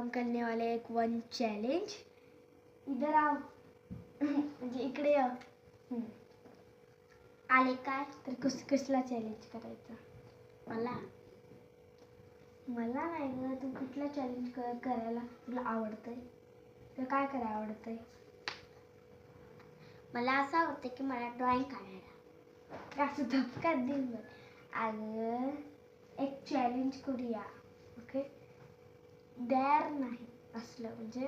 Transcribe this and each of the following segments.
करने वाले एक वन चैलेंज। इधर आओ म्हणजे इकडे या। आले काय तर कसला चॅलेंज करायचा? मला नाही ग, तू कुठला चॅलेंज करायला तुला आवडतंय? तुला काय करायला आवडतंय? मला असं आवडतं की मला ड्रॉइंग काढायला. असं धपका देईन बघ. अगं एक चॅलेंज करूया, ओके? डॅर नाही असलं, म्हणजे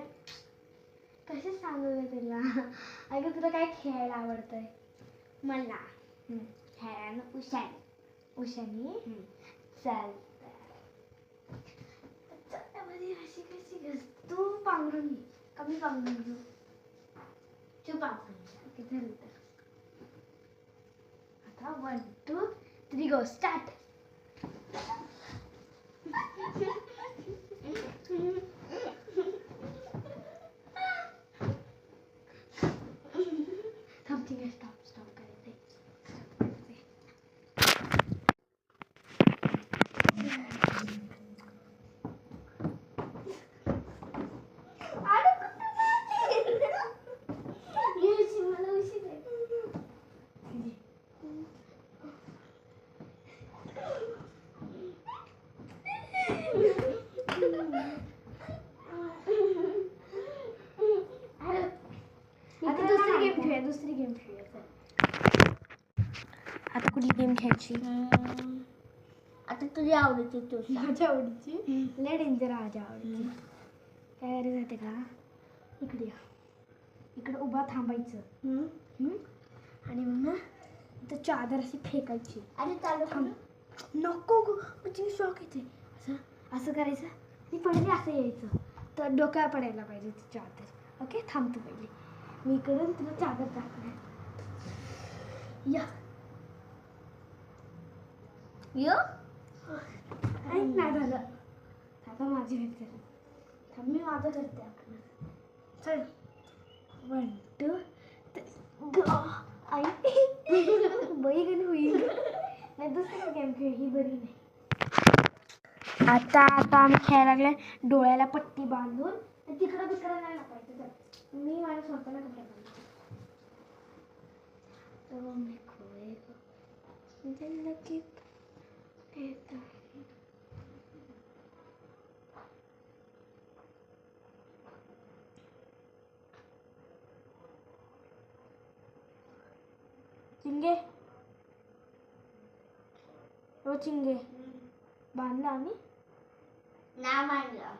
कसं सांगू ग तुला? अगं तुला काय खेळायला आवडतंय? मला खेळायला उशानी चालतं. चट्टामध्ये अशी कशी घस तू पांघरून घे, कमी पांघरून घेऊ. तू पाहून ओके झालं तर. आता 1 2 3 गो स्टार्ट. थांब ठीक आहे, स्टॉप करायचंय. मला उशीर आहे. आता दुसरी गेम खेळूया. आता कुठली गेम खेळायची? आता तुझी आवडीची तू माझ्या आवडीची लय डेंजर माझ्या आवडीची. काय करायचं माहिती का? इकडे या, इकडे उभा थांबायचं आणि मग ना तर चादर अशी फेकायची. अरे चालू थांब, नको गो, म्हणजे शॉक येते. असं करायचं आणि पहिले असं यायचं, तर डोक्यावर पडायला पाहिजे ती चादर. ओके, थांबतो पहिले मी इकडून तुला चादर टाकणार. या नाही झालं. आता माझी वेळ कर. थांब, मी माझं करते. आपण चल 1 2 आई बरी गण होईल. नाही दुसरी गेम खेळ, ही बरी नाही. आता आम्ही खेळायला लागले डोळ्याला पट्टी बांधून. तिकडं तिकडं नाही लापायचं. मी माझ्या स्वतःला कपडे बांधतो. चिंगे चिंगे बांधला आम्ही ना मानलं